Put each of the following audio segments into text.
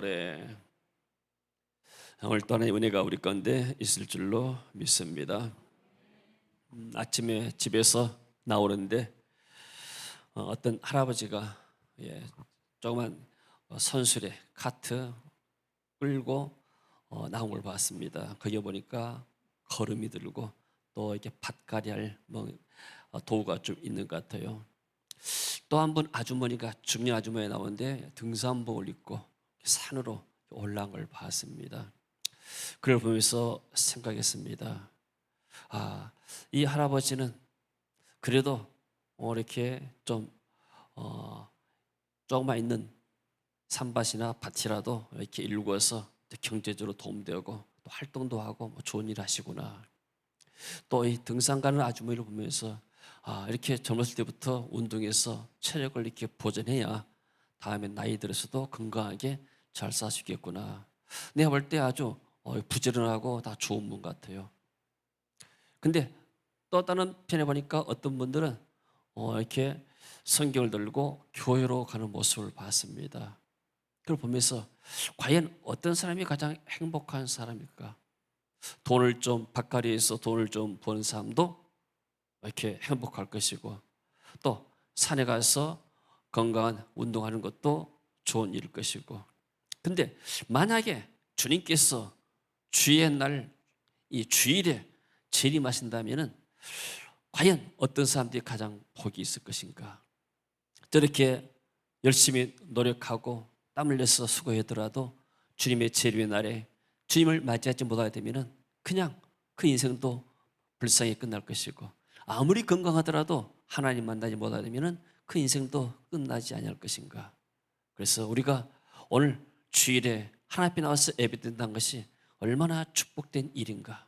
노래. 오늘 또 하나님의 은혜가 우리 가운데 있을 줄로 믿습니다. 아침에 집에서 나오는데 어떤 할아버지가 조그만 선술에 카트 끌고 나온 걸 봤습니다. 거기 보니까 거름이 들고 또 이렇게 밭갈이 할 도구가 좀 있는 것 같아요. 또 한 분 아주머니가 중년 아주머니 나오는데 등산복을 입고 산으로 올라온 걸 봤습니다. 그걸 보면서 생각했습니다. 이 할아버지는 그래도 이렇게 좀 조금만 있는 산밭이나 밭이라도 이렇게 일구어서 경제적으로 도움되고 또 활동도 하고 좋은 일 하시구나. 또 이 등산 가는 아주머니를 보면서 이렇게 젊었을 때부터 운동해서 체력을 이렇게 보존해야 다음에 나이 들어서도 건강하게 잘 사시겠구나. 내가 볼 때 아주 부지런하고 다 좋은 분 같아요. 근데 또 다른 편에 보니까 어떤 분들은 이렇게 성경을 들고 교회로 가는 모습을 봤습니다. 그걸 보면서 과연 어떤 사람이 가장 행복한 사람일까? 돈을 좀 밭갈이에서 돈을 좀 버는 사람도 이렇게 행복할 것이고, 또 산에 가서 건강한 운동하는 것도 좋은 일일 것이고. 근데 만약에 주님께서 주의 날 이 주일에 재림하신다면은 과연 어떤 사람들이 가장 복이 있을 것인가? 저렇게 열심히 노력하고 땀 흘려서 수고하더라도 주님의 재림의 날에 주님을 맞이하지 못하게 되면은 그냥 그 인생도 불쌍히 끝날 것이고, 아무리 건강하더라도 하나님 만나지 못하게 되면은 그 인생도 끝나지 않을 것인가? 그래서 우리가 오늘 주일에 하나님 앞에 나와서 예배드린다는 것이 얼마나 축복된 일인가.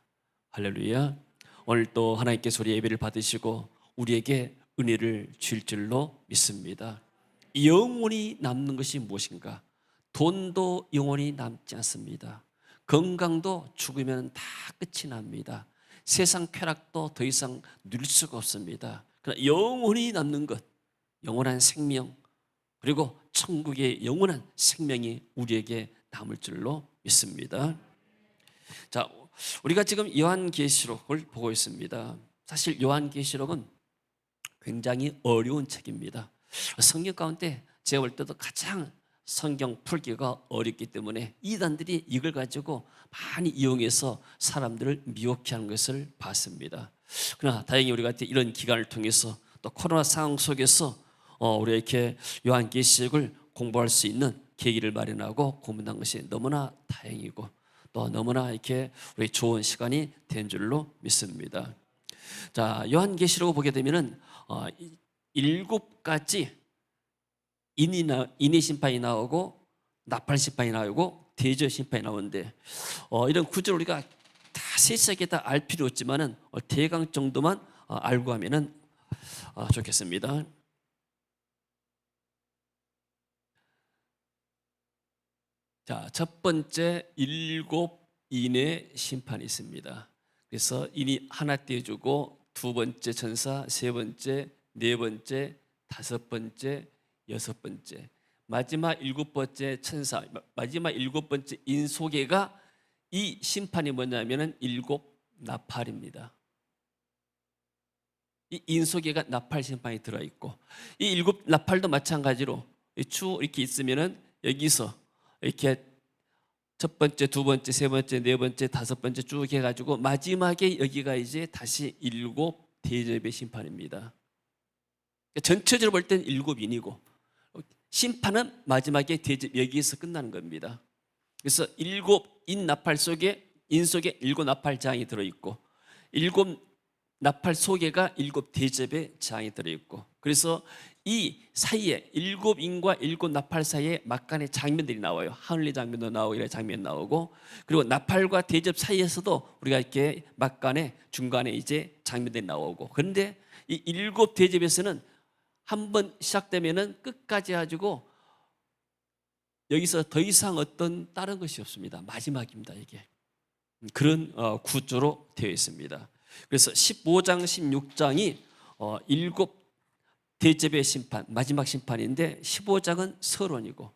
할렐루야. 오늘 또 하나님께서 우리 예배를 받으시고 우리에게 은혜를 주실 줄로 믿습니다. 영원히 남는 것이 무엇인가? 돈도 영원히 남지 않습니다. 건강도 죽으면 다 끝이 납니다. 세상 쾌락도 더 이상 누릴 수가 없습니다. 그러나 영원히 남는 것, 영원한 생명, 그리고 천국의 영원한 생명이 우리에게 남을 줄로 믿습니다. 자, 우리가 지금 요한계시록을 보고 있습니다. 사실 요한계시록은 굉장히 어려운 책입니다. 성경 가운데 제가 볼 때도 가장 성경 풀기가 어렵기 때문에 이단들이 이걸 가지고 많이 이용해서 사람들을 미혹해 하는 것을 봤습니다. 그러나 다행히 우리가 이런 기간을 통해서 또 코로나 상황 속에서 우리가 이렇게 요한계시록을 공부할 수 있는 계기를 마련하고 공부한 것이 너무나 다행이고, 또 너무나 이렇게 우리 좋은 시간이 된 줄로 믿습니다. 자, 요한계시록을 보게 되면은 7가지 인의 심판이 나오고 나팔 심판이 나오고 대저 심판이 나오는데, 이런 구절을 우리가 다 세세하게 다 알 필요 없지만은 대강 정도만 알고 하면은 좋겠습니다. 자, 첫 번째 7인의 심판이 있습니다. 그래서 인이 하나 떼어주고 두 번째 천사, 세 번째, 네 번째, 다섯 번째, 여섯 번째, 마지막 7번째 천사, 마지막 7번째 인소개가, 이 심판이 뭐냐면은 7나팔입니다. 이 인소개가 나팔 심판이 들어있고, 이 7나팔도 마찬가지로 쭉 이렇게 있으면은 여기서 이렇게 첫 번째, 두 번째, 세 번째, 네 번째, 다섯 번째 쭉 해가지고 마지막에 여기가 이제 다시 7대접의 심판입니다. 전체적으로 볼 때는 7인이고 심판은 마지막에 대접 여기에서 끝나는 겁니다. 그래서 7인 나팔 속에, 인 속에 7나팔 장이 들어있고 7나팔 속에가 7대접의 장이 들어있고, 그래서 이 사이에 7인과 7나팔 사이에 막간의 장면들이 나와요. 하늘의 장면도 나오고 이런 장면 나오고, 그리고 나팔과 대접 사이에서도 우리가 이렇게 막간에 중간에 이제 장면들이 나오고. 그런데 이 7대접에서는 한번 시작되면은 끝까지 가지고 여기서 더 이상 어떤 다른 것이 없습니다. 마지막입니다. 이게 그런 구조로 되어 있습니다. 그래서 15장, 16장이 7대접의 심판, 마지막 심판인데 15장은 서론이고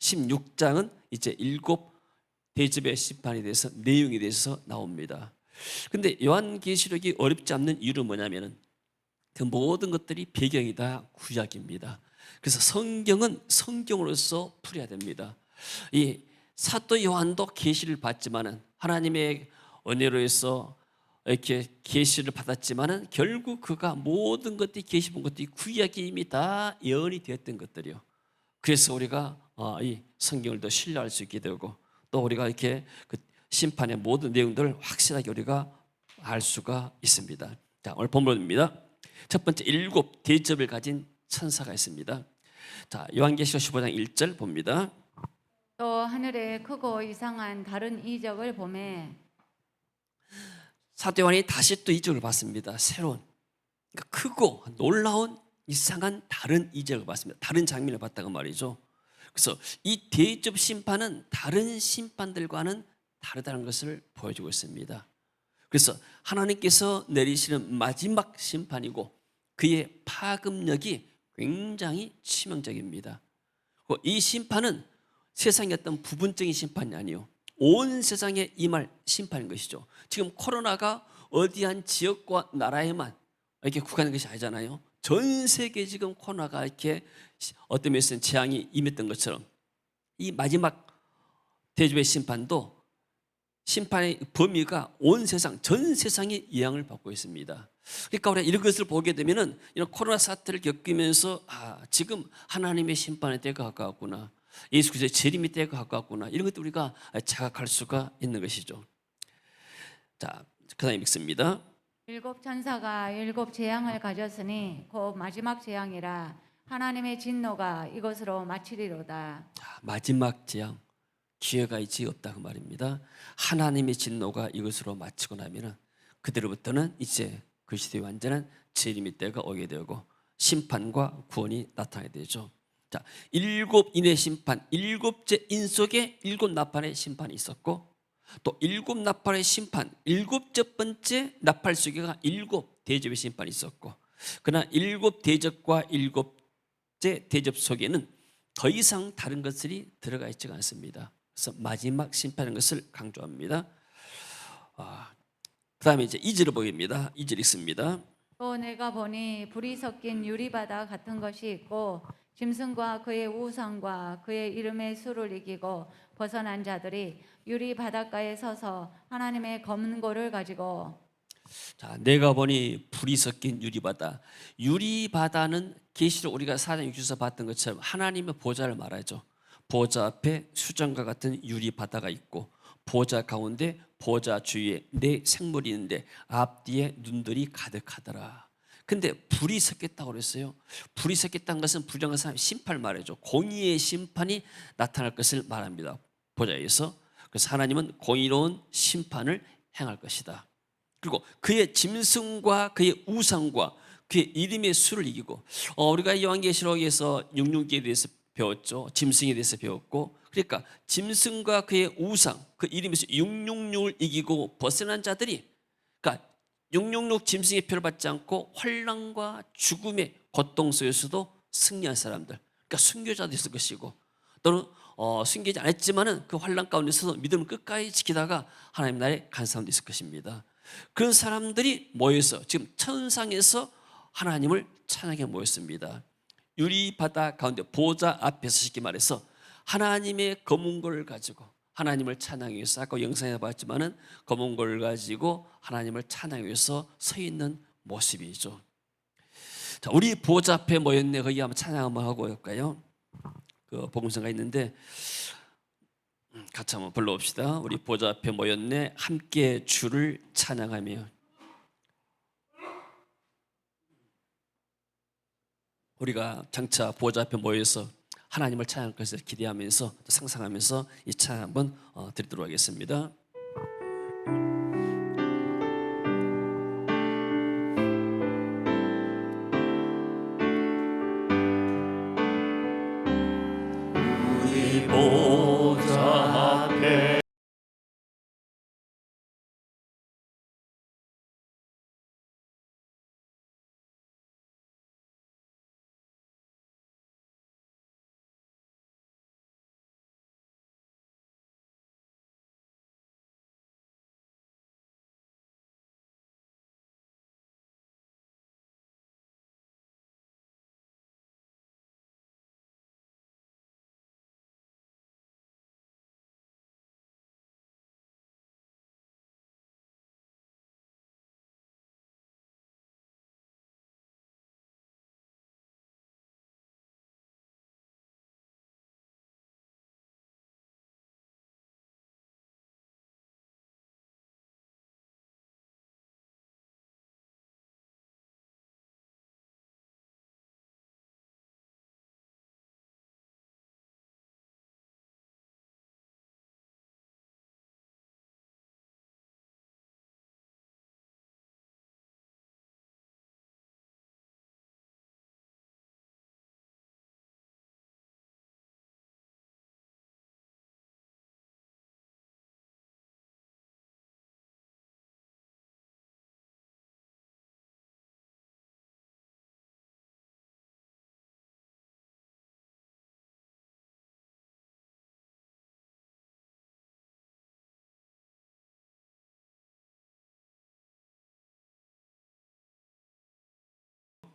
16장은 이제 7대접의 심판에 대해서 내용에 대해서 나옵니다. 근데 요한계시록이 어렵지 않는 이유는 뭐냐면은 그 모든 것들이 배경이 다 구약입니다. 그래서 성경은 성경으로서 풀어야 됩니다. 이 사도 요한도 계시를 받지만은 하나님의 은혜로 해서 이렇게 계시를 받았지만은 결국 그가 모든 것들이 계시 본 것들이 구약이 이미 다 예언이 되었던 것들이요. 그래서 우리가 이 성경을 더 신뢰할 수 있게 되고 또 우리가 이렇게 그 심판의 모든 내용들을 확실하게 우리가 알 수가 있습니다. 자, 오늘 본문입니다. 첫 번째 7대접을 가진 천사가 있습니다. 자, 요한계시록 15장 1절 봅니다. 또 하늘에 크고 이상한 다른 이적을 보매 사도 요한이 다시 또 이적을 봤습니다. 새로운 그러니까 크고 놀라운 이상한 다른 이적을 봤습니다. 다른 장면을 봤다고 말이죠. 그래서 이 대접 심판은 다른 심판들과는 다르다는 것을 보여주고 있습니다. 그래서 하나님께서 내리시는 마지막 심판이고 그의 파급력이 굉장히 치명적입니다. 이 심판은 세상의 어떤 부분적인 심판이 아니요 온 세상에 임할 심판인 것이죠. 지금 코로나가 어디 한 지역과 나라에만 이렇게 국한된 것이 아니잖아요. 전 세계 지금 코로나가 이렇게 어떤 면에서는 재앙이 임했던 것처럼 이 마지막 대접의 심판도 심판의 범위가 온 세상, 전 세상이 영향을 받고 있습니다. 그러니까 우리가 이런 것을 보게 되면은 이런 코로나 사태를 겪으면서 지금 하나님의 심판의 때가 가까웠구나. 예수 그리스도의 재림의 때가 가까웠구나. 이런 것도 우리가 자각할 수가 있는 것이죠. 자, 그다음에 읽습니다. 일곱 천사가 일곱 재앙을 가졌으니 곧 마지막 재앙이라 하나님의 진노가 이것으로 마치리로다. 자, 마지막 재앙 기회가 이제 없다 그 말입니다. 하나님의 진노가 이것으로 마치고 나면은 그대로부터는 이제 그 시대의 완전한 재림의 때가 오게 되고 심판과 구원이 나타나게 되죠. 자, 7인의 심판, 7째 인 속에 7나팔의 심판이 있었고 또 7나팔의 심판, 7번째 나팔 속에가 7대접의 심판이 있었고 그러나 7대접과 7째 대접 속에는 더 이상 다른 것들이 들어가 있지가 않습니다. 그래서 마지막 심판인 것을 강조합니다. 그 다음에 이제 2절을 보입니다. 2절 읽습니다. 또 내가 보니 불이 섞인 유리바다 같은 것이 있고 짐승과 그의 우상과 그의 이름의 수를 이기고 벗어난 자들이 유리 바닷가에 서서 하나님의 검은고를 가지고 자, 내가 보니 불이 섞인 유리바다. 유리바다는 계시록 우리가 4장 6절에서 봤던 것처럼 하나님의 보좌를 말하죠. 보좌 앞에 수정과 같은 유리바다가 있고 보좌 가운데 보좌 주위에 네 생물이 있는데 앞뒤에 눈들이 가득하더라. 근데 불이 섞였다고 그랬어요. 불이 섞였다는 것은 불량한 사람 심판을 말해줘. 공의의 심판이 나타날 것을 말합니다. 보좌에서. 그래서 하나님은 공의로운 심판을 행할 것이다. 그리고 그의 짐승과 그의 우상과 그의 이름의 수를 이기고 우리가 요한계시록에서 육륜기에 대해서 배웠죠. 짐승에 대해서 배웠고 그러니까 짐승과 그의 우상 그 이름에서 666을 이기고 벗어난 자들이 그러니까 666 짐승의 표를 받지 않고 환난과 죽음의 고통 속에서도 승리한 사람들 그러니까 순교자도 있을 것이고 또는 순교하지 않았지만은 그 환난 가운데서도 믿음을 끝까지 지키다가 하나님 나라에 간 사람도 있을 것입니다. 그런 사람들이 모여서 지금 천상에서 하나님을 찬양해 모였습니다. 유리바다 가운데 보좌 앞에서 쉽게 말해서 하나님의 검은고를 가지고 하나님을 찬양하기 위해서 아까 영상에 봤지만은 검은고를 가지고 하나님을 찬양하기 위해서 서 있는 모습이죠. 자, 우리 보좌 앞에 모였네. 거기 한번 찬양 한번 하고 올까요? 그 복음서가 있는데 같이 한번 불러봅시다. 우리 보좌 앞에 모였네. 함께 주를 찬양하며. 우리가 장차 보좌 앞에 모여서 하나님을 찬양할 것을 기대하면서 상상하면서 이 찬양 한번 드리도록 하겠습니다. 우리 보좌 앞에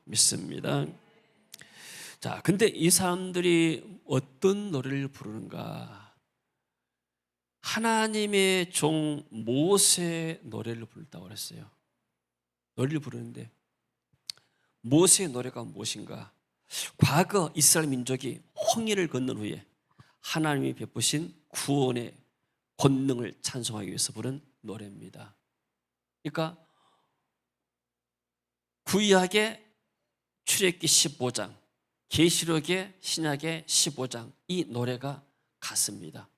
믿습니다. 자, 근데 이 사람들이 어떤 노래를 부르는가? 하나님의 종 모세의 노래를 부른다고 그랬어요. 노래를 부르는데 모세의 노래가 무엇인가? 과거 이스라엘 민족이 홍해를 건넌 후에 하나님이 베푸신 구원의 권능을 찬송하기 위해서 부른 노래입니다. 그러니까 구약의 출애굽기 15장, 계시록의 신약의 15장, 이 노래가 같습니다.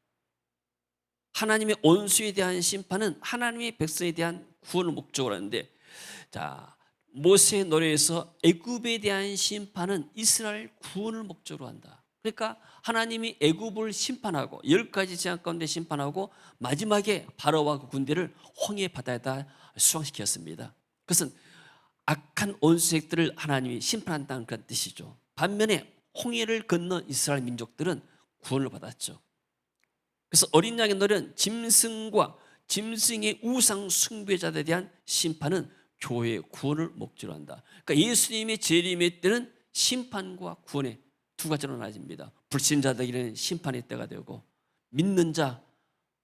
하나님의 원수에 대한 심판은 하나님의 백성에 대한 구원을 목적으로 하는데, 자, 모세의 노래에서 애굽에 대한 심판은 이스라엘 구원을 목적으로 한다. 그러니까 하나님이 애굽을 심판하고 10가지 재앙 가운데 심판하고 마지막에 바로와 그 군대를 홍해 바다에다 수상시켰습니다. 그것은 악한 원수색들을 하나님이 심판한다는 그런 뜻이죠. 반면에 홍해를 건넌 이스라엘 민족들은 구원을 받았죠. 그래서 어린 양의 노래는 짐승과 짐승의 우상 숭배자들에 대한 심판은 교회의 구원을 목적으로 한다. 그러니까 예수님의 재림의 때는 심판과 구원의 두 가지로 나눠집니다. 불신자들에게는 심판의 때가 되고 믿는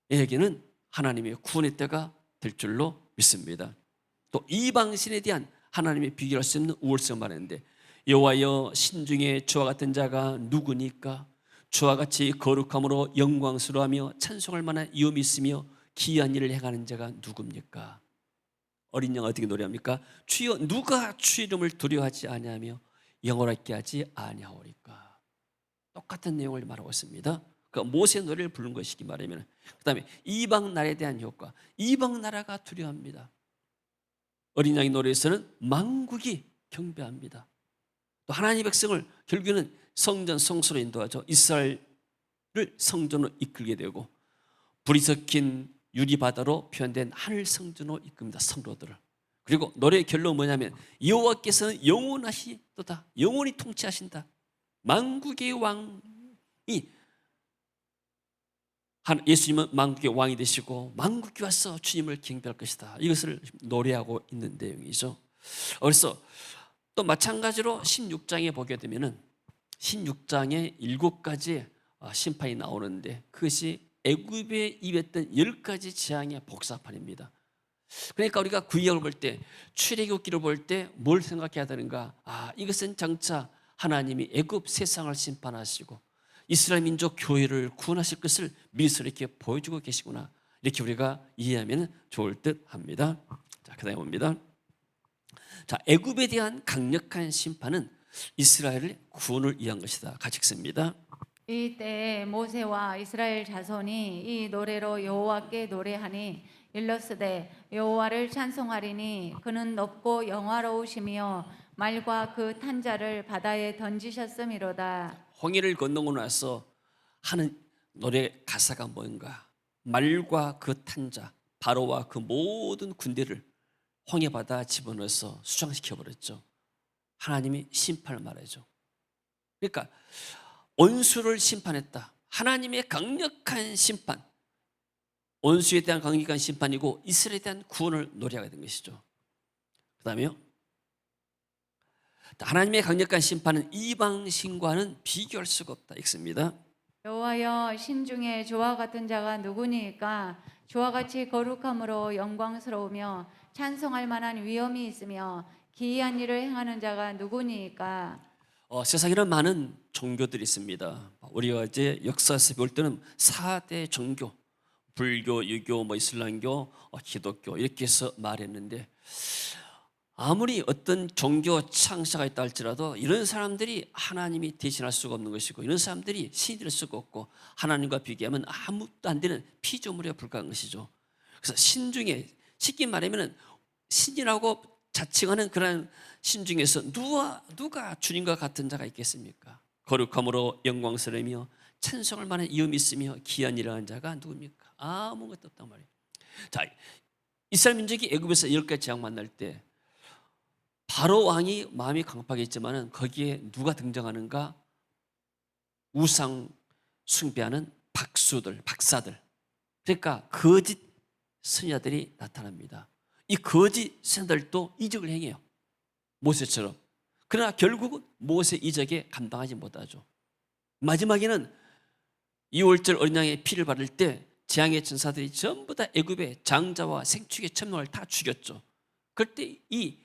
자에게는 하나님의 구원의 때가 될 줄로 믿습니다. 또 이방신에 대한 하나님의 비교할 수 없는 우월성을 말하는데, 여호와여 신중에 주와 같은 자가 누구니까? 주와 같이 거룩함으로 영광스러워하며 찬송할 만한 이음이 있으며 기이한 일을 행하는 자가 누굽니까? 어린 양은 어떻게 노래합니까? 주여 누가 주 이름을 두려워하지 아니하며 영원하게 하지 아니하오리까? 똑같은 내용을 말하고 있습니다. 그러니까 모세 노래를 부른 것이기 말하면, 그 다음에 이방 나라에 대한 효과, 이방 나라가 두려워합니다. 어린 양의 노래에서는 만국이 경배합니다. 또 하나님의 백성을 결국에는 성전 성소로 인도하죠. 이스라엘을 성전으로 이끌게 되고 불이 섞인 유리바다로 표현된 하늘 성전으로 이끕니다. 성로들을. 그리고 노래의 결론은 뭐냐면 여호와께서는 영원하시도다. 영원히 통치하신다. 만국의 왕이, 예수님은 만국의 왕이 되시고 만국이 와서 주님을 경배할 것이다. 이것을 노래하고 있는 내용이죠. 그래서 또 마찬가지로 16장에 보게 되면은 16장에 7가지 심판이 나오는데 그것이 애굽에 입었던 10가지 재앙의 복사판입니다. 그러니까 우리가 구약을 볼 때, 출애굽기를 볼 때 뭘 생각해야 되는가? 이것은 장차 하나님이 애굽 세상을 심판하시고 이스라엘 민족 교회를 구원하실 것을 미리서 이렇게 보여주고 계시구나. 이렇게 우리가 이해하면 좋을 듯 합니다. 자, 그 다음에 봅니다. 자, 애굽에 대한 강력한 심판은 이스라엘의 구원을 위한 것이다. 같이 읽습니다. 이때 모세와 이스라엘 자손이 이 노래로 여호와께 노래하니 일러스되 여호와를 찬송하리니 그는 높고 영화로우시며 말과 그 탄자를 바다에 던지셨음이로다. 홍해를 건너고 나서 하는 노래 가사가 뭔가? 말과 그 탄자, 바로와 그 모든 군대를 홍해 바다 집어넣어서 수장시켜버렸죠. 하나님이 심판을 말하죠. 그러니까 원수를 심판했다. 하나님의 강력한 심판, 원수에 대한 강력한 심판이고 이스라엘에 대한 구원을 노래하게 된 것이죠. 그 다음에요, 하나님의 강력한 심판은 이방신과는 비교할 수가 없다. 읽습니다. 여호와여 신중에 주와 같은 자가 누구니까? 주와 같이 거룩함으로 영광스러우며 찬송할 만한 위엄이 있으며 기이한 일을 행하는 자가 누구니까? 세상에는 많은 종교들이 있습니다. 우리가 이제 역사에서 볼 때는 4대 종교, 불교, 유교, 이슬람교, 기독교 이렇게 해서 말했는데, 아무리 어떤 종교 창시자가 있다 할지라도 이런 사람들이 하나님이 대신할 수가 없는 것이고 이런 사람들이 신이 될 수가 없고 하나님과 비교하면 아무것도 안 되는 피조물에 불과한 것이죠. 그래서 신 중에 쉽게 말하면 신이라고 자칭하는 그런 신 중에서 누가 주님과 같은 자가 있겠습니까? 거룩함으로 영광스러우며 찬송할 만한 이음이 있으며 기한 일을 하는 자가 누굽니까? 아무것도 없단 말이에요. 자, 이스라엘 민족이 애굽에서 10가지 재앙 만날 때 바로 왕이 마음이 강팍했지만은 거기에 누가 등장하는가? 우상 숭배하는 박사들. 그러니까 거짓 선지자들이 나타납니다. 이 거짓 선지자들도 이적을 행해요. 모세처럼. 그러나 결국은 모세 이적에 감당하지 못하죠. 마지막에는 2월절 어린 양의 피를 바를 때 재앙의 천사들이 전부 다 애굽의 장자와 생축의 첨령을 다 죽였죠. 그때 이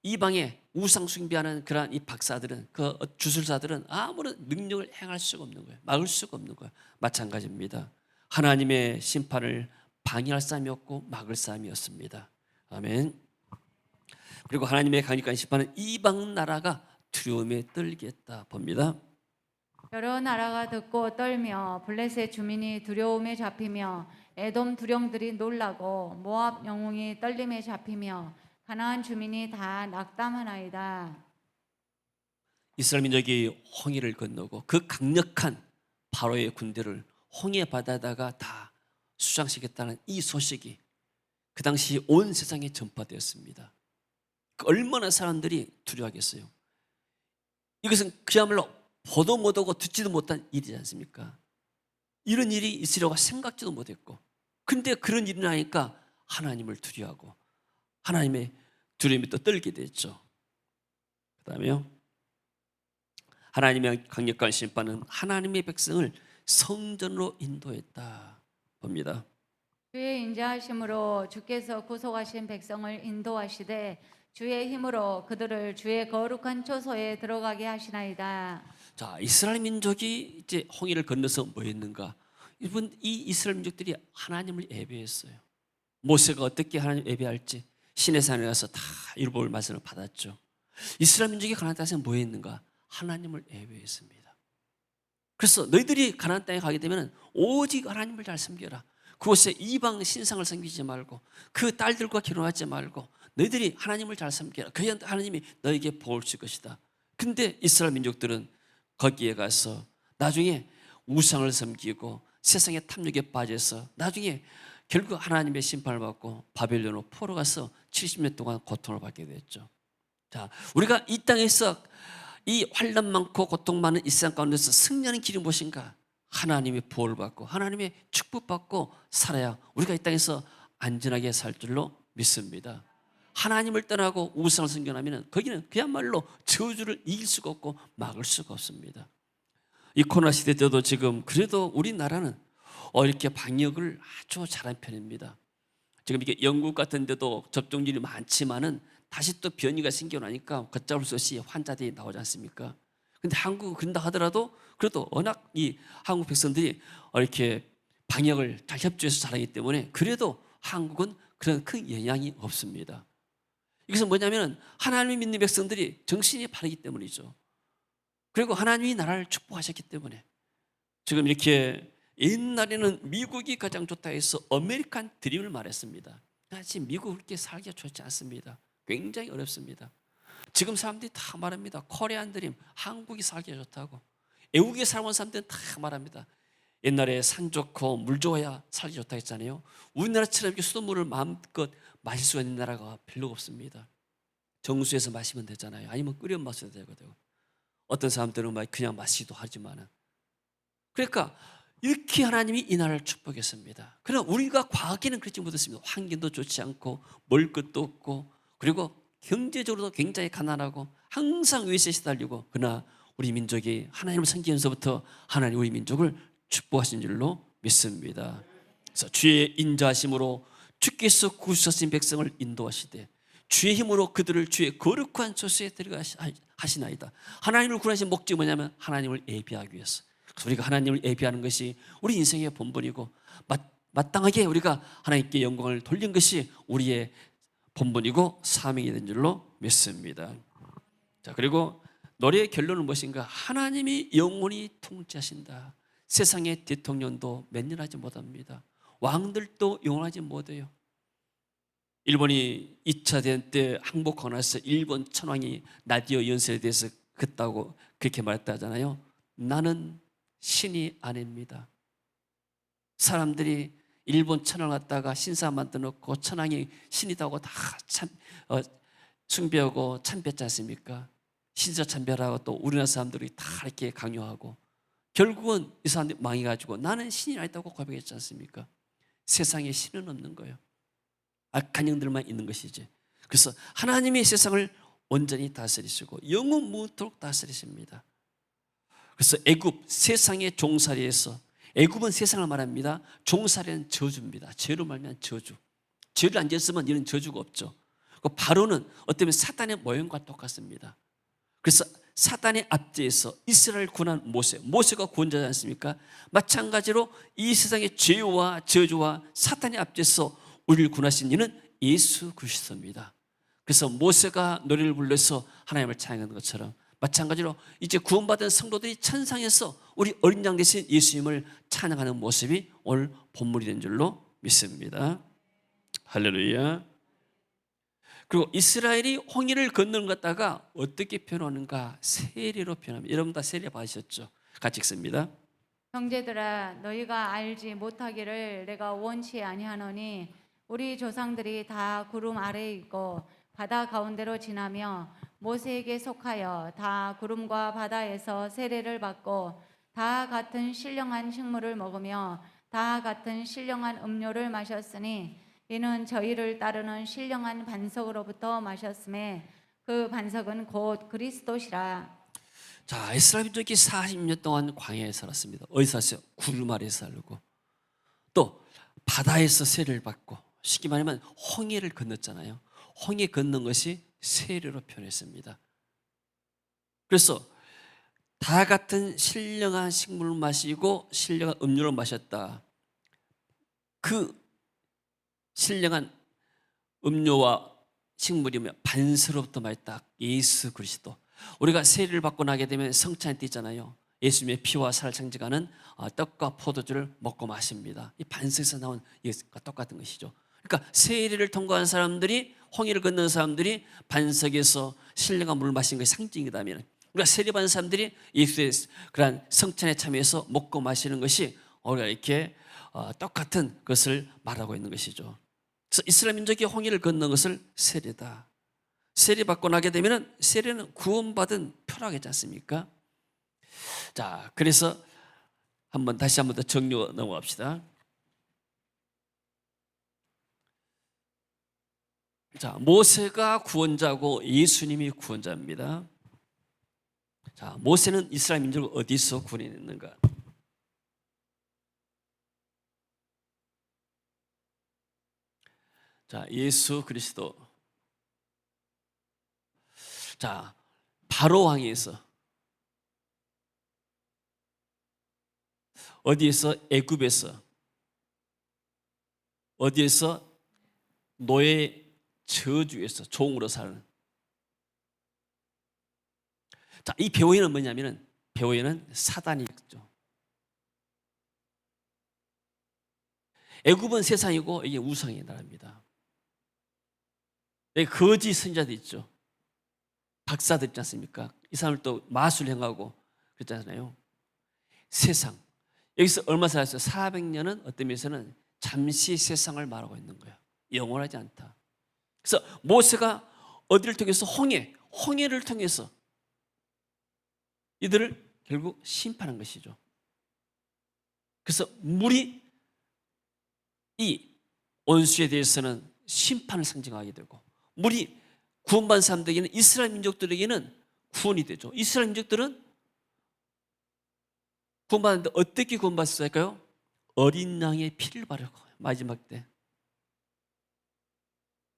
이방의 우상 숭배하는 그러한 이 박사들은, 그 주술사들은 아무런 능력을 행할 수가 없는 거예요. 막을 수가 없는 거예요. 마찬가지입니다. 하나님의 심판을 방해할 사람이 없고 막을 사람이었습니다. 아멘. 그리고 하나님의 강력한 심판은 이방 나라가 두려움에 떨겠다 봅니다. 여러 나라가 듣고 떨며 블레셋 주민이 두려움에 잡히며 에돔 두령들이 놀라고 모압 영웅이 떨림에 잡히며 가나안 주민이 다 낙담하나이다. 이스라엘 민족이 홍해를 건너고 그 강력한 바로의 군대를 홍해 바다에다가 다 수장시켰다는 이 소식이 그 당시 온 세상에 전파되었습니다. 얼마나 사람들이 두려워하겠어요. 이것은 그야말로 보도 못하고 듣지도 못한 일이지 않습니까? 이런 일이 있으려고 생각지도 못했고, 근데 그런 일이 나니까 하나님을 두려워하고 하나님의 두려움이 또 떨게 됐죠. 그 다음에요, 하나님의 강력한 심판은 하나님의 백성을 성전으로 인도했다 봅니다. 주의 인자하심으로 주께서 구속하신 백성을 인도하시되 주의 힘으로 그들을 주의 거룩한 초소에 들어가게 하시나이다. 자, 이스라엘 민족이 이제 홍해를 건너서 뭐 했는가? 이 이스라엘 민족들이 하나님을 예배했어요. 모세가 어떻게 하나님 예배할지 시내 산에 가서 다 율법을 말씀을 받았죠. 이스라엘 민족이 가나안 땅에서 뭐 했는가? 하나님을 예배했습니다. 그래서 너희들이 가나안 땅에 가게 되면 오직 하나님을 잘 섬겨라. 그곳에 이방 신상을 섬기지 말고 그 딸들과 결혼하지 말고 너희들이 하나님을 잘 섬겨라. 그래야 하나님이 너에게 복을 줄 것이다. 근데 이스라엘 민족들은 거기에 가서 나중에 우상을 섬기고 세상의 탐욕에 빠져서 나중에 결국 하나님의 심판을 받고 바벨론으로 포로 가서 70년 동안 고통을 받게 됐죠. 자, 우리가 이 땅에서 이 환난 많고 고통 많은 이 세상 가운데서 승리하는 길이 무엇인가? 하나님의 보호를 받고 하나님의 축복받고 살아야 우리가 이 땅에서 안전하게 살 줄로 믿습니다. 하나님을 떠나고 우상을 섬겨하면 거기는 그야말로 저주를 이길 수가 없고 막을 수가 없습니다. 이 코로나 시대 때도 지금 그래도 우리나라는 이렇게 방역을 아주 잘한 편입니다. 지금 이게 영국 같은 데도 접종률이 많지만은 다시 또 변이가 생겨나니까 걷잡을 수 없이 환자들이 나오지 않습니까? 근데 한국은 그런다 하더라도 그래도 워낙 이 한국 백성들이 이렇게 방역을 잘 협조해서 잘하기 때문에 그래도 한국은 그런 큰 영향이 없습니다. 이것은 뭐냐면 하나님을 믿는 백성들이 정신이 바르기 때문이죠. 그리고 하나님이 나라를 축복하셨기 때문에 지금 이렇게 옛날에는 미국이 가장 좋다 해서 아메리칸 드림을 말했습니다. 지금 미국 그렇게 살기가 좋지 않습니다. 굉장히 어렵습니다. 지금 사람들이 다 말합니다. 코리안 드림, 한국이 살기가 좋다고. 외국에 살아온 사람들은 다 말합니다. 옛날에 산 좋고 물 좋아야 살기 좋다 했잖아요. 우리나라처럼 이렇게 수돗물을 마음껏 마실 수 있는 나라가 별로 없습니다. 정수해서 마시면 되잖아요. 아니면 끓여 마셔도 되거든요. 어떤 사람들은 그냥 마시기도 하지만은. 그러니까 이렇게 하나님이 이 나라를 축복했습니다. 그러나 우리가 과거에는 그렇지 못했습니다. 환경도 좋지 않고 먹을 것도 없고 그리고 경제적으로도 굉장히 가난하고 항상 위세에 시달리고, 그러나 우리 민족이 하나님을 섬기면서부터 하나님 우리 민족을 축복하신 줄로 믿습니다. 그래서 주의 인자하심으로 주께서 구주하신 백성을 인도하시되 주의 힘으로 그들을 주의 거룩한 초소에 들어가시나이다. 하나님을 구하신 목적이 뭐냐면 하나님을 예배하기 위해서. 그래서 우리가 하나님을 예배하는 것이 우리 인생의 본분이고 마땅하게 우리가 하나님께 영광을 돌린 것이 우리의 본분이고 사명이 된 줄로 믿습니다. 자, 그리고 노래의 결론은 무엇인가? 하나님이 영원히 통치하신다. 세상의 대통령도 몇 년 하지 못합니다. 왕들도 영원하지 못해요. 일본이 2차 대전 때 항복하고 나서 일본 천황이 라디오 연설에 대해서 그랬다고 그렇게 말했다잖아요. 나는 신이 아닙니다. 사람들이 일본 천황을 갖다가 신사 만들어 놓고 천황이 신이다고 다 숭배하고 참배했지 않습니까? 신사 참배하고 또 우리나라 사람들이 다 이렇게 강요하고 결국은 이 사람들이 망해가지고 나는 신이 아니다고 고백했지 않습니까? 세상에 신은 없는 거예요. 악한 영들만 있는 것이지. 그래서 하나님이 세상을 온전히 다스리시고 영원 무토록 다스리십니다. 그래서 애굽 세상의 종살이에서, 애굽은 세상을 말합니다. 종살이는 저주입니다. 죄로 말미암은 저주. 죄를 안 지었으면 이런 저주가 없죠. 바로는 어쩌면 사단의 모형과 똑같습니다. 그래서 사단의 압제에서 이스라엘 구원한 모세가 구원자지 않습니까? 마찬가지로 이 세상의 죄와 저주와 사탄의 압제에서 우리를 구원하신 이는 예수 그리스도입니다. 그래서 모세가 노래를 불러서 하나님을 찬양하는 것처럼 마찬가지로 이제 구원받은 성도들이 천상에서 우리 어린 양 대신 예수님을 찬양하는 모습이 오늘 본문이 된 줄로 믿습니다. 할렐루야. 그리고 이스라엘이 홍해를 건너는 것 갖다가 어떻게 표현하는가? 세례로 표현합니다. 여러분 다 세례 받으셨죠? 같이 읽습니다. 형제들아, 너희가 알지 못하기를 내가 원치 아니하노니 우리 조상들이 다 구름 아래에 있고 바다 가운데로 지나며 모세에게 속하여 다 구름과 바다에서 세례를 받고 다 같은 신령한 식물을 먹으며 다 같은 신령한 음료를 마셨으니 이는 저희를 따르는 신령한 반석으로부터 마셨음에 그 반석은 곧 그리스도시라. 자, 이스라엘 민족이 40년 동안 광야에 살았습니다. 어디서 살았어요? 구름 아래에서 살고, 또 바다에서 세례를 받고, 쉽게 말하면 홍해를 건넜잖아요. 홍해 건넌 것이 세례로 표현했습니다. 그래서 다 같은 신령한 식물을 마시고 신령한 음료를 마셨다. 그 신령한 음료와 식물이며 반석으로부터 마셨다. 예수 그리스도. 우리가 세례를 받고 나게 되면 성찬이 띠잖아요. 예수님의 피와 살을 상징하는 떡과 포도주를 먹고 마십니다. 이 반석에서 나온 예수과 똑같은 것이죠. 그러니까 세례를 통과한 사람들이, 홍해를 건넌 사람들이 반석에서 신령한 물을 마신 것이 상징이다면, 우리가 세례받은 사람들이 예수의 그러한 성찬에 참여해서 먹고 마시는 것이 우리가 이렇게 똑같은 것을 말하고 있는 것이죠. 그래서 이스라엘 민족이 홍해를 건넌 것을 세례다. 세례 받고 나게 되면 세례는 구원받은 표라겠지 않습니까? 자, 그래서 다시 한번 더 정리로 넘어갑시다. 자, 모세가 구원자고 예수님이 구원자입니다. 자, 모세는 이스라엘 민족을 어디서 구원했는가? 자, 예수 그리스도. 자, 바로 왕에서, 어디에서? 애굽에서. 어디에서? 노예 저주에서 종으로 사는. 자, 이 배후에는 뭐냐면은, 배후에는 사단이 있죠. 애굽은 세상이고 이게 우상의 나라입니다. 여기 거짓 선지자도 있죠. 박사들 있지 않습니까? 이 사람을 또 마술 행하고 그랬잖아요. 세상. 여기서 얼마 살았어요? 400년은 어떤 면에서는 잠시 세상을 말하고 있는 거예요. 영원하지 않다. 그래서 모세가 어디를 통해서? 홍해를 통해서 이들을 결국 심판한 것이죠. 그래서 물이 이 원수에 대해서는 심판을 상징하게 되고, 물이 구원받은 사람들에게는, 이스라엘 민족들에게는 구원이 되죠. 이스라엘 민족들은 구원받았는데 어떻게 구원받았을까요? 어린 양의 피를 바르고, 마지막 때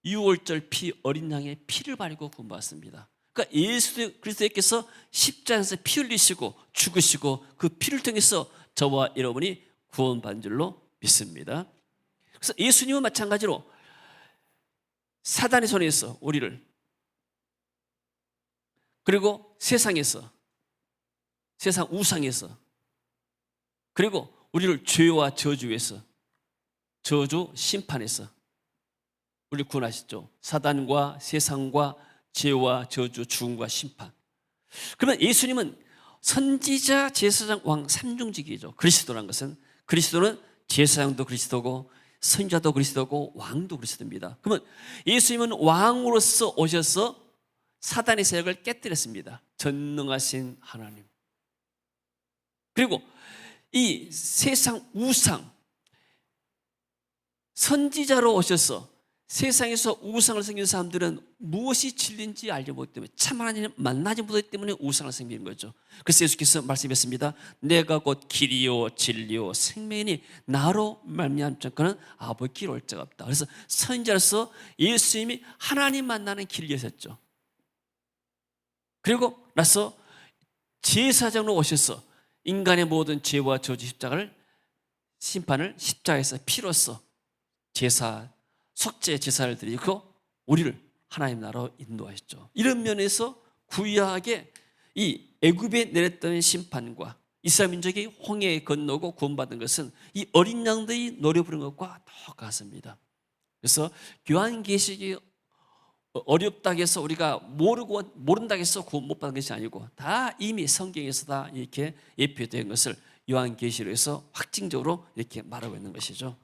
유월절 피, 어린 양의 피를 바르고 구원받았습니다. 그러니까 예수 그리스도께서 십자가에서 피 흘리시고 죽으시고 그 피를 통해서 저와 여러분이 구원받은 줄로 믿습니다. 그래서 예수님은 마찬가지로 사단의 손에서 우리를, 그리고 세상에서, 세상 우상에서, 그리고 우리를 죄와 저주에서, 저주 심판에서 우리를 구원하셨죠. 사단과 세상과 죄와 저주, 죽음과 심판. 그러면 예수님은 선지자, 제사장, 왕 삼중직이죠. 그리스도란 것은, 그리스도는 제사장도 그리스도고 선지자도 그리스도고 왕도 그리스도입니다. 그러면 예수님은 왕으로서 오셔서 사단의 세력을 깨뜨렸습니다. 전능하신 하나님. 그리고 이 세상 우상, 선지자로 오셔서 세상에서 우상을 섬기는 사람들은 무엇이 진리인지 알지 못하기 때문에 참 하나님을 만나지 못하기 때문에 우상을 섬기는 거죠. 그래서 예수께서 말씀했습니다. 내가 곧 길이요 진리요 생명이니 나로 말미암지 않고는 아버지께 올 자가 없다. 그래서 선지자로서 예수님이 하나님 만나는 길을 여셨죠. 그리고 나서 제사장으로 오셔서 인간의 모든 죄와 저주 심판을 십자가에서 피로써 제사 속죄 제사를 드리고 우리를 하나님 나라로 인도하셨죠. 이런 면에서 구약의 이 애굽에 내렸던 심판과 이스라엘 민족이 홍해에 건너고 구원받은 것은 이 어린 양들이 노래 부르는 것과 똑같습니다. 그래서 요한계시록이 어렵다고 해서 우리가 모른다고 해서 구원 못 받은 것이 아니고 다 이미 성경에서 다 이렇게 예표된 것을 요한계시록에서 확증적으로 이렇게 말하고 있는 것이죠.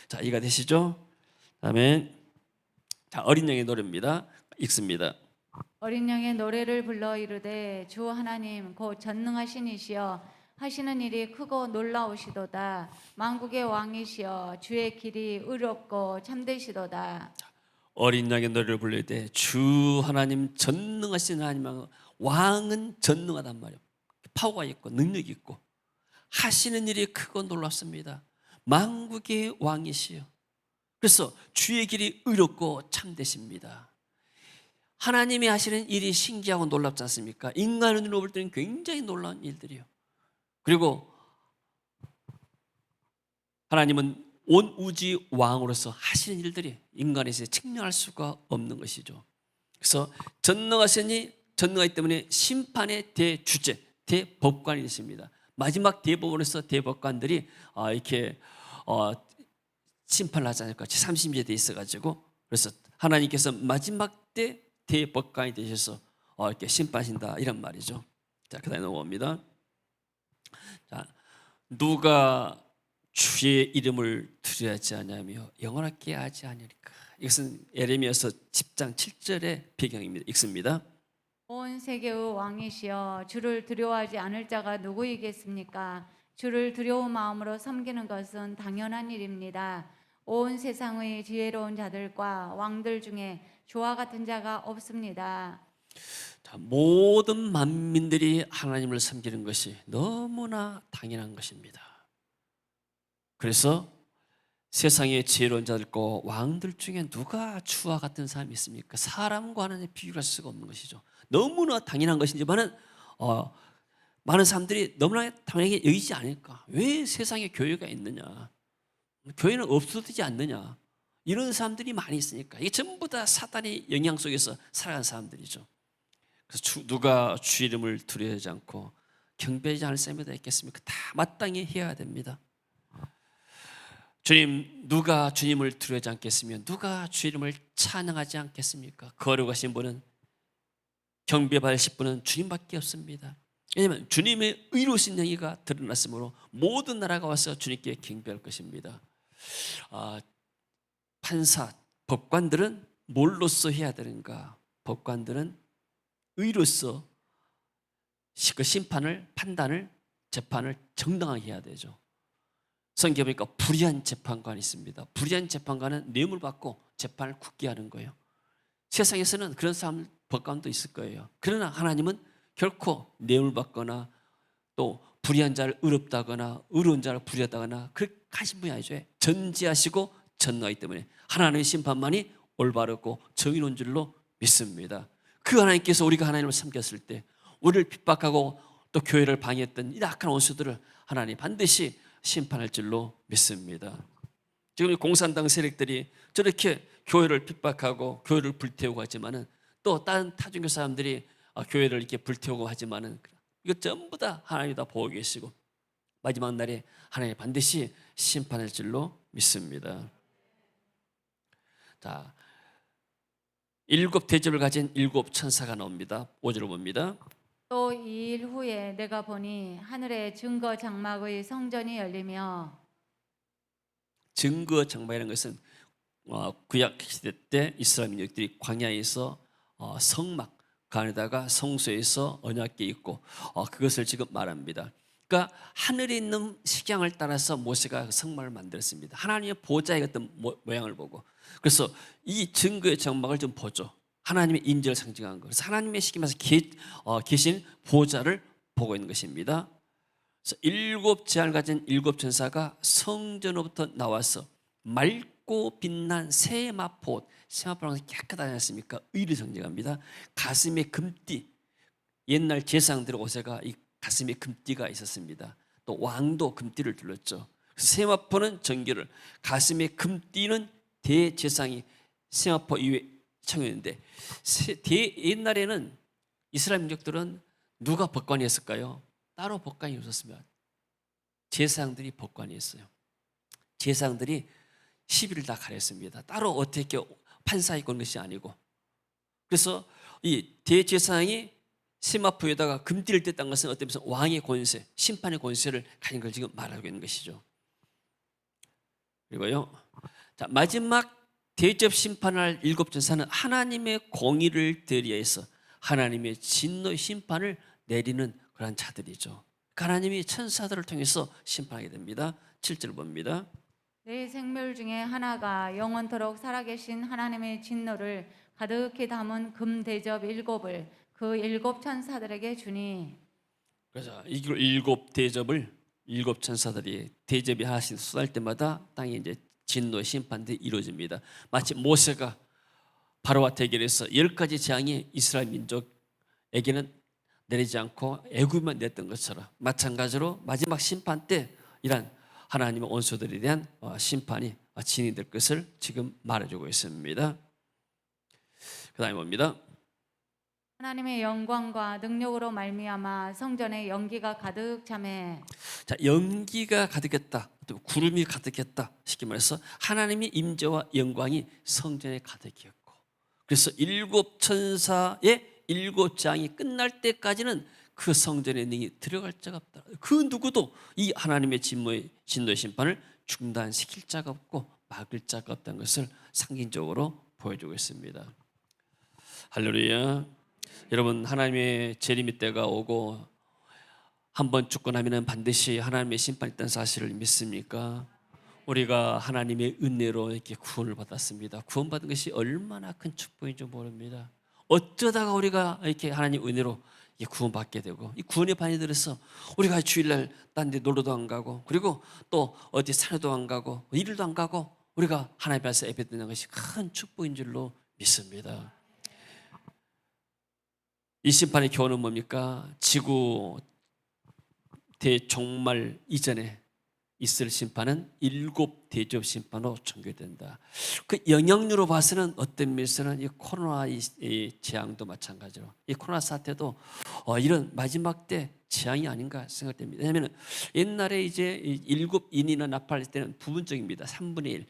자, 이해가 되시죠? 다음에 자, 어린 양의 노래입니다. 읽습니다. 어린 양의 노래를 불러 이르되 주 하나님 곧 전능하신 이시여 하시는 일이 크고 놀라우시도다. 만국의 왕이시여 주의 길이 의롭고 참되시도다. 어린 양의 노래를 부를 때 주 하나님 전능하신 하나님, 왕은 전능하단 말이에요. 파워가 있고 능력이 있고 하시는 일이 크고 놀랍습니다. 만국의 왕이시여. 그래서 주의 길이 의롭고 참되십니다. 하나님이 하시는 일이 신기하고 놀랍지 않습니까? 인간의 눈으로 볼 때는 굉장히 놀라운 일들이요. 그리고 하나님은 온 우주의 왕으로서 하시는 일들이 인간에서 측량할 수가 없는 것이죠. 그래서 전능하기 때문에 심판의 대주제, 대법관이 되십니다. 마지막 대법원에서 대법관들이 이렇게 심판을 하지 않을까 30년 돼 있어가지고 그래서 하나님께서 마지막 때 대법관이 되셔서 이렇게 심판하신다 이런 말이죠. 자, 그다음에 넘어갑니다. 자, 누가 주의 이름을 두려워하지 아니하며 영원하게 하지 아니하리까. 이것은 예레미야서 10장 7절의 배경입니다. 읽습니다. 온 세계의 왕이시여 주를 두려워하지 않을 자가 누구이겠습니까? 주를 두려운 마음으로 섬기는 것은 당연한 일입니다. 온 세상의 지혜로운 자들과 왕들 중에 주와 같은 자가 없습니다. 자, 모든 만민들이 하나님을 섬기는 것이 너무나 당연한 것입니다. 그래서 세상의 지혜로운 자들과 왕들 중에 누가 주와 같은 사람이 있습니까? 사람과 하나님 비교할 수가 없는 것이죠. 너무나 당연한 것이지만은 많은 사람들이 너무나 당연하게 여기지 않을까? 왜 세상에 교회가 있느냐? 교회는 없어도 되지 않느냐? 이런 사람들이 많이 있으니까 이게 전부 다 사단의 영향 속에서 살아간 사람들이죠. 그래서 누가 주 이름을 두려워하지 않고 경배하지 않을 사람이 다 있겠습니까? 다 마땅히 해야 됩니다. 주님, 누가 주님을 두려워하지 않겠으며 누가 주 이름을 찬양하지 않겠습니까? 거룩하신 분은 경배받으실 분은 주님밖에 없습니다. 왜냐하면 주님의 의로우신 영이가 드러났으므로 모든 나라가 와서 주님께 경배할 것입니다. 판사, 법관들은 뭘로써 해야 되는가? 법관들은 의로서 그 심판을, 판단을, 재판을 정당하게 해야 되죠. 성경에 보니까 불의한 재판관이 있습니다. 불의한 재판관은 뇌물 받고 재판을 굳게 하는 거예요. 세상에서는 그런 사람, 법관도 있을 거예요. 그러나 하나님은 결코 뇌물 받거나 또 불의한 자를 의롭다거나 의로운 자를 불의하다거나 그렇게 하신 분이 아니죠. 전지하시고 전능하기 때문에 하나님의 심판만이 올바르고 정의로운 줄로 믿습니다. 그 하나님께서 우리가 하나님을 섬겼을 때 우리를 핍박하고 또 교회를 방해했던 이 악한 원수들을 하나님 반드시 심판할 줄로 믿습니다. 지금 공산당 세력들이 저렇게 교회를 핍박하고 교회를 불태우고 하지만은 또 다른 타종교 사람들이 교회를 이렇게 불태우고 하지만은 이거 전부 다 하나님이 다 보고 계시고 마지막 날에 하나님이 반드시 심판할 줄로 믿습니다. 자, 7 대접을 가진 7 천사가 나옵니다. 5절을 봅니다. 또 2일 후에 내가 보니 하늘의 증거 장막의 성전이 열리며 증거 장막이라는 것은 구약 시대 때 이스라엘 민족들이 광야에서 성막 그 안에다가 성소에서 언약궤 있고 그것을 지금 말합니다. 그러니까 하늘에 있는 식양을 따라서 모세가 그 성막을 만들었습니다. 하나님의 보좌의 어떤 모양을 보고. 그래서 이 증거의 장막을 좀 보죠. 하나님의 인재를 상징한 거. 그래서 하나님의 식임에서 계신 보좌를 보고 있는 것입니다. 그래서 일곱 재앙을 가진 일곱 천사가 성전으로부터 나와서 맑고 빛난 세마포, 세마포는 깨끗하지 않습니까? 의를 상징합니다. 가슴에 금띠, 옛날 제사장들의 옷에가 이 가슴에 금띠가 있었습니다. 또 왕도 금띠를 둘렀죠. 세마포는 정결을, 가슴에 금띠는 대제사장이 세마포 이외에 청했는데, 옛날에는 이스라엘 민족들은 누가 법관이었을까요? 따로 법관이 없었습니다. 제사장들이 법관이었어요. 제사장들이 시비를 다 가렸습니다. 따로 어떻게 판사에 건 것이 아니고. 그래서 이 대제사장이 세마포에다가 금띠를 뗐다는 것은 어떤 면에서 왕의 권세, 심판의 권세를 가진 걸 지금 말하고 있는 것이죠. 그리고요, 자, 마지막 대접 심판할 일곱 천사는 하나님의 공의를 대리해서 하나님의 진노의 심판을 내리는 그런 자들이죠. 하나님이 천사들을 통해서 심판하게 됩니다. 7절 봅니다. 내 생멸 중에 하나가 영원토록 살아계신 하나님의 진노를 가득히 담은 금 대접 일곱을 그 일곱 천사들에게 주니. 그래서 이 일곱 대접을 일곱 천사들이 대접이 하나씩 쏟아질 때마다 땅에 이제 진노의 심판들이 이루어집니다. 마치 모세가 바로와 대결해서 10가지 재앙이 이스라엘 민족에게는 내리지 않고 애굽만 냈던 것처럼 마찬가지로 마지막 심판 때 이란 하나님의 원수들에 대한 심판이 진행될 것을 지금 말해주고 있습니다. 그 다음에 봅니다. 하나님의 영광과 능력으로 말미암아 성전에 연기가 가득 차매. 자, 연기가 가득했다, 또 구름이 가득했다. 쉽게 말해서 하나님의 임재와 영광이 성전에 가득했고, 그래서 일곱 천사의 일곱 장이 끝날 때까지는 그 성전의 능이 들어갈 자가 없다. 그 누구도 이 하나님의 진노의 심판을 중단시킬 자가 없고 막을 자가 없다는 것을 상징적으로 보여주고 있습니다. 할렐루야. 여러분, 하나님의 재림의 때가 오고 한번 죽고 나면 반드시 하나님의 심판이 있다는 사실을 믿습니까? 우리가 하나님의 은혜로 이렇게 구원을 받았습니다. 구원받은 것이 얼마나 큰 축복인지 모릅니다. 어쩌다가 우리가 이렇게 하나님 은혜로 구원받게 되고, 이 구원의 반이 들어서 우리가 주일날 딴 데 놀러도 안 가고, 그리고 또 어디 산에도 안 가고 일도 안 가고 우리가 하나님 앞에서 예배드리는 것이 큰 축복인 줄로 믿습니다. 이 심판의 교훈은 뭡니까? 지구 대종말 이전에 있을 심판은 일곱 대접 심판으로 종결된다. 그 영향력으로 봐서는 어떤 면에서는 이 코로나 이 재앙도 마찬가지로, 이 코로나 사태도 이런 마지막 때 재앙이 아닌가 생각됩니다. 왜냐하면 옛날에 이제 일곱 인이나 나팔 때는 부분적입니다. 3분의 1,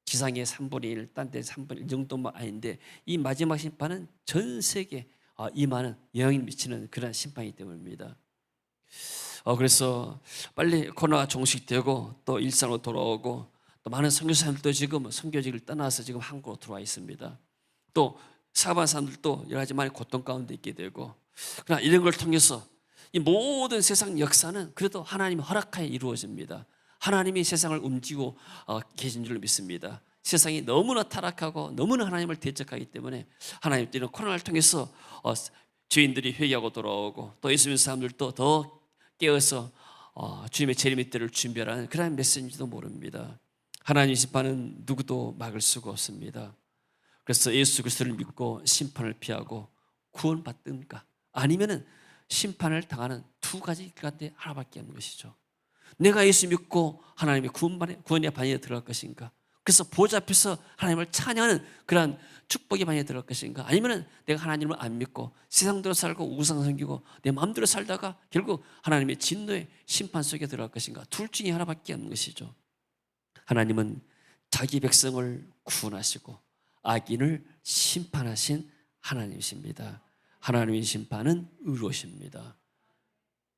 지상의 3분의 1, 딴 데 3분의 1 정도만 아닌데, 이 마지막 심판은 전 세계 임하는 영향을 미치는 그런 심판이기 때문입니다. 그래서 빨리 코로나가 종식되고 또 일상으로 돌아오고, 또 많은 선교사님들도 지금 선교직을 떠나서 지금 한국으로 들어와 있습니다. 또 사업하는 사람들도 여러 가지 많이 고통 가운데 있게 되고, 그러나 이런 걸 통해서 이 모든 세상 역사는 그래도 하나님의 허락하에 이루어집니다. 하나님이 세상을 움직이고 계신 줄로 믿습니다. 세상이 너무나 타락하고 너무나 하나님을 대적하기 때문에 하나님 때는 코로나를 통해서 죄인들이 회개하고 돌아오고, 또 예수 믿는 사람들도 더 깨어서 주님의 재림의 때를 준비하라는 그런 메시지인지도 모릅니다. 하나님의 심판은 누구도 막을 수가 없습니다. 그래서 예수 그리스도를 믿고 심판을 피하고 구원받든가, 아니면은 심판을 당하는 두 가지 길 가운데 하나밖에 없는 것이죠. 내가 예수 믿고 하나님의 구원의 반열에 들어갈 것인가, 그래서 보좌 앞에서 하나님을 찬양하는 그러한 축복의 반열에 들어갈 것인가, 아니면 내가 하나님을 안 믿고 세상대로 살고 우상 섬기고 내 마음대로 살다가 결국 하나님의 진노의 심판 속에 들어갈 것인가, 둘 중에 하나밖에 없는 것이죠. 하나님은 자기 백성을 구원하시고 악인을 심판하신 하나님이십니다. 하나님의 심판은 의로우십니다.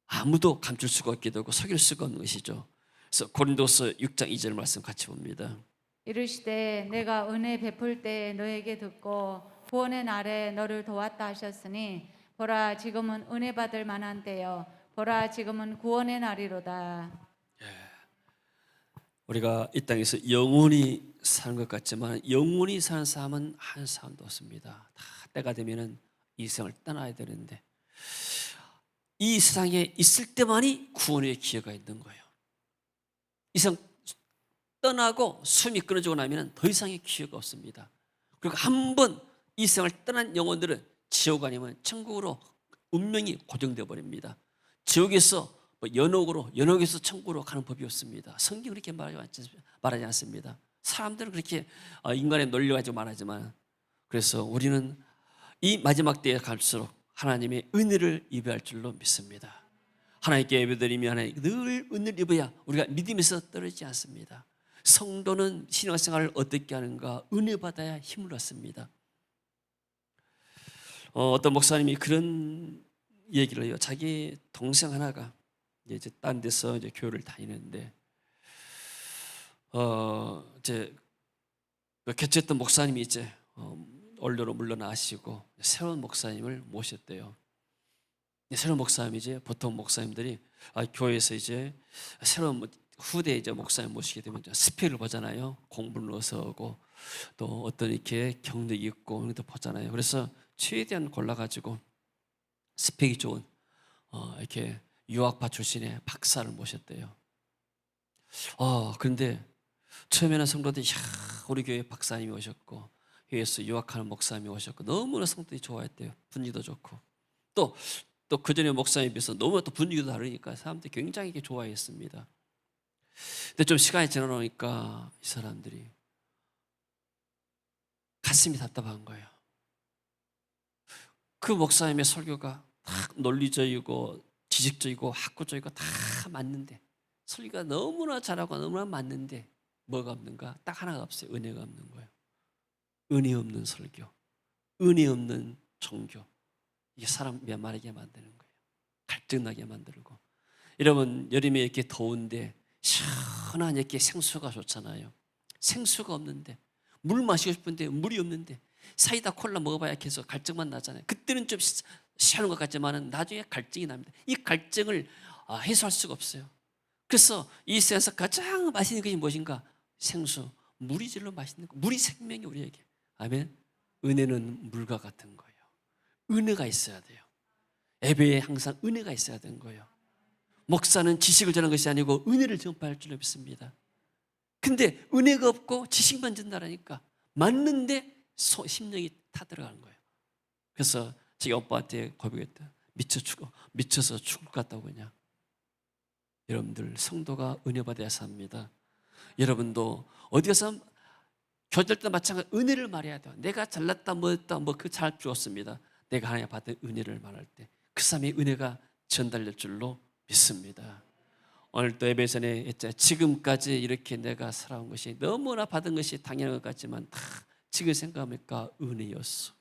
아무도 감출 수가 없게 되고 속일 수가 없는 것이죠. 그래서 고린도서 6장 2절 말씀 같이 봅니다. 이르시되 내가 은혜 베풀 때 너에게 듣고 구원의 날에 너를 도왔다 하셨으니 보라 지금은 은혜 받을 만한 때요 보라 지금은 구원의 날이로다. 우리가 이 땅에서 영원히 사는 것 같지만 영원히 사는 사람은 한 사람도 없습니다. 다 때가 되면은 이 세상을 떠나야 되는데 이 세상에 있을 때만이 구원의 기회가 있는 거예요. 이 세상 떠나고 숨이 끊어지고 나면 더 이상의 기회가 없습니다. 그리고 한 번 이 세상을 떠난 영혼들은 지옥 아니면 천국으로 운명이 고정되어 버립니다. 지옥에서 연옥으로, 연옥에서 천국으로 가는 법이 없습니다. 성경이 그렇게 말하지 않습니다. 사람들은 그렇게 인간의 논리를 가지고 말하지만, 그래서 우리는 이 마지막 때에 갈수록 하나님의 은혜를 입어야 할 줄로 믿습니다. 하나님께 예배드리며 하나님 늘 은혜를 입어야 우리가 믿음에서 떨어지지 않습니다. 성도는 신앙생활을 어떻게 하는가? 은혜 받아야 힘을 얻습니다. 어떤 목사님이 그런 얘기를 해요. 자기 동생 하나가 이제 딴 데서 이제 교회를 다니는데 이제 개최했던 목사님이 이제 언로로 물러나시고 새로운 목사님을 모셨대요. 새로운 목사님이 이제 보통 목사님들이 교회에서 이제 새로운 후대 이제 목사님 모시게 되면 스펙을 보잖아요. 공부를 넣어서 오고 또 어떤 이렇게 경력이 있고 이런 것도 보잖아요. 그래서 최대한 골라가지고 스펙이 좋은 이렇게 유학파 출신의 박사를 모셨대요. 그런데 처음에는 성도들이 우리 교회 박사님이 오셨고 교회에서 유학하는 목사님이 오셨고 너무나 성도들이 좋아했대요. 분위기도 좋고 또 그전에 목사님에 비해서 너무 또 분위기도 다르니까 사람들이 굉장히 좋아했습니다. 근데 좀 시간이 지나니까 이 사람들이 가슴이 답답한 거예요. 그 목사님의 설교가 다 논리적이고 지식적이고 학구적이고 다 맞는데 설교가 너무나 잘하고 너무나 맞는데 뭐가 없는가? 딱 하나가 없어요. 은혜가 없는 거예요. 은혜 없는 설교, 은혜 없는 종교. 이게 사람 메마르게 만드는 거예요. 갈등나게 만들고. 여러분 여름에 이렇게 더운데 시원한 이렇게 생수가 좋잖아요. 생수가 없는데 물 마시고 싶은데 물이 없는데 사이다 콜라 먹어봐야 계속 갈증만 나잖아요. 그때는 좀 시원한 것 같지만 나중에 갈증이 납니다. 이 갈증을 해소할 수가 없어요. 그래서 이 세상에서 가장 맛있는 것이 무엇인가? 생수, 물이 제일로 맛있는 거. 물이 생명이 우리에게. 아멘. 은혜는 물과 같은 거예요. 은혜가 있어야 돼요. 예배에 항상 은혜가 있어야 되는 거예요. 목사는 지식을 전하는 것이 아니고 은혜를 전파할 줄로 믿습니다. 근데 은혜가 없고 지식만 전달하니까 맞는데 심령이 타들어가는 거예요. 그래서 제가 오빠한테 고백했다. 미쳐서 죽을 것 같다고 그냥. 여러분들 성도가 은혜 받아야 삽니다. 여러분도 어디 가서 교제할 때 마찬가지 은혜를 말해야 돼요. 내가 잘났다 뭐했다 그 잘 주었습니다. 내가 하나님 받은 은혜를 말할 때 그 사람의 은혜가 전달될 줄로 믿습니다. 오늘 또 예배전에 했잖아요. 지금까지 이렇게 내가 살아온 것이 너무나 받은 것이 당연한 것 같지만 다 지금 생각하니까 은혜였어.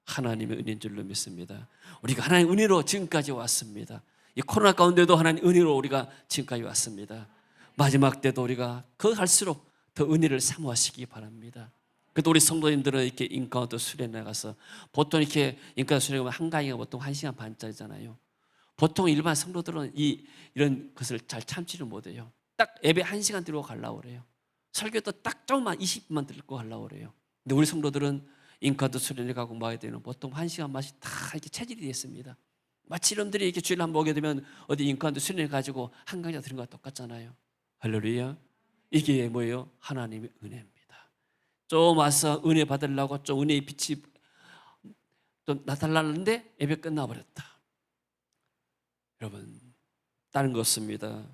하나님의 은혜인 줄로 믿습니다. 우리가 하나님의 은혜로 지금까지 왔습니다. 이 코로나 가운데도 하나님 은혜로 우리가 지금까지 왔습니다. 마지막 때도 우리가 갈수록 더 은혜를 사모하시기 바랍니다. 그래도 우리 성도님들은 이렇게 인카운트 수련회 나가서 보통 이렇게 인카운트 수련회 한 강의가 보통 1시간 반짜리잖아요. 보통 일반 성도들은 이런 것을 잘 참지를 못해요. 딱 예배 1시간 들고 가려고 그래요. 설교도 딱 조금만 20분만 들고 가려고 그래요. 근데 우리 성도들은 인카운트 수련회 가고 뭐하게 되면 보통 1시간 맛이 다 이렇게 체질이 되어 있습니다. 마치 이놈들이 이렇게 주일 한번 오게 되면 어디 인카운트 수련회 가지고 한 강좌 들은 것과 똑같잖아요. 할렐루야. 이게 뭐예요? 하나님의 은혜입니다. 좀 와서 은혜 받으려고 좀 은혜의 빛이 좀 나타나는데 예배 끝나버렸다. 여러분 다른 거 없습니다.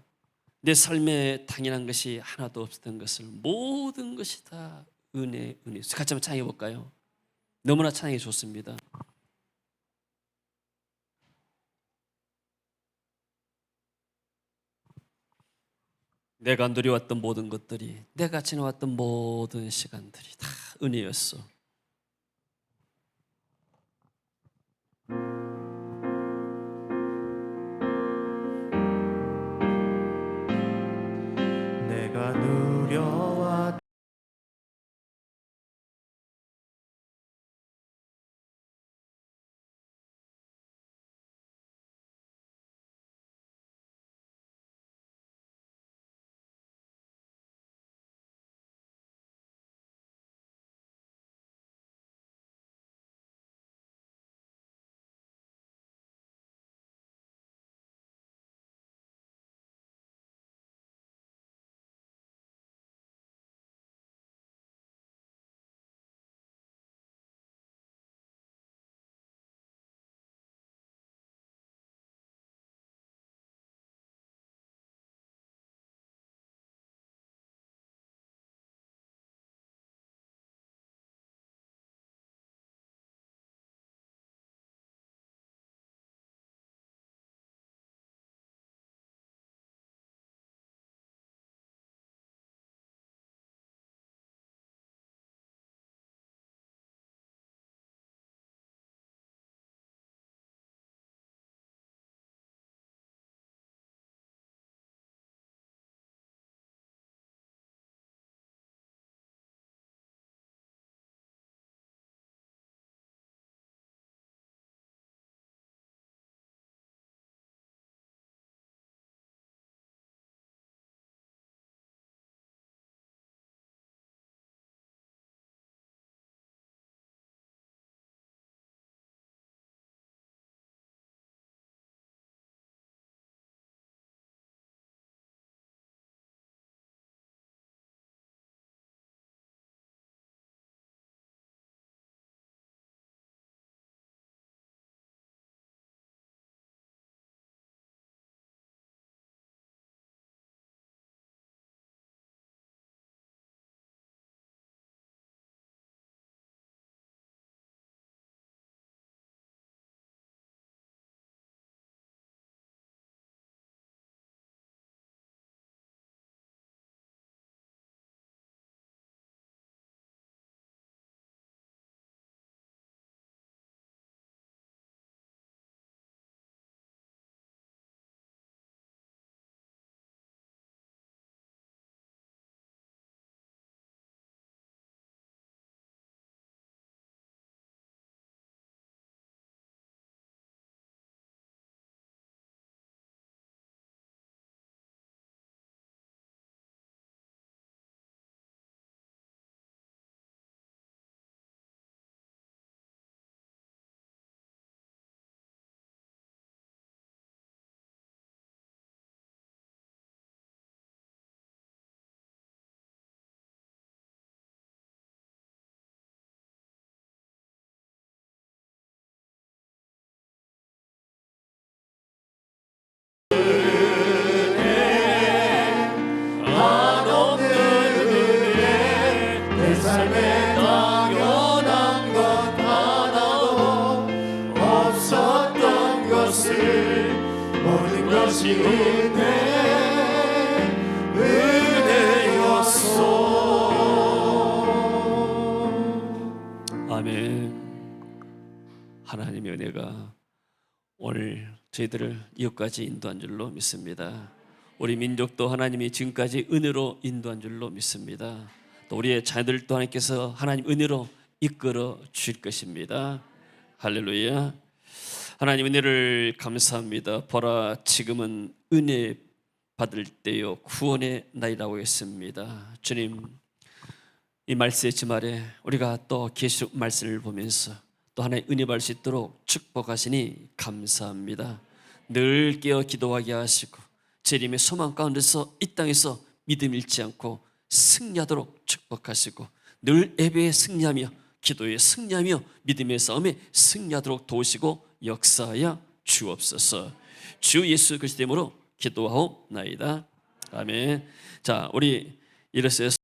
내 삶에 당연한 것이 하나도 없었던 것을 모든 것이 다 은혜. 같이 한번 찬양해 볼까요? 너무나 찬양이 좋습니다. 내가 누려왔던 모든 것들이, 내가 지나왔던 모든 시간들이 다 은혜였어. 내가 누려왔던 삶에 당연한 것 하나도 없었던 것을 모든 것이 은혜였소. 아멘. 하나님의 은혜가 오늘 저희들을 이것까지 인도한 줄로 믿습니다. 우리 민족도 하나님이 지금까지 은혜로 인도한 줄로 믿습니다. 또 우리의 자녀들도 하나님께서 하나님 은혜로 이끌어 주실 것입니다. 할렐루야. 하나님 은혜를 감사합니다. 보라, 지금은 은혜 받을 때요 구원의 날이라고 했습니다. 주님, 이 말씀의 주말에 우리가 또 계시록 말씀을 보면서 또 하나의 은혜 받을 수 있도록 축복하시니 감사합니다. 늘 깨어 기도하게 하시고 재림의 소망 가운데서 이 땅에서 믿음 잃지 않고 승리하도록 축복하시고 늘 예배에 승리하며 기도에 승리하며 믿음의 싸움에 승리하도록 도우시고 역사하여 주옵소서. 주 예수 그리스도 이름으로 기도하옵나이다. 아멘. 자, 우리 일어서서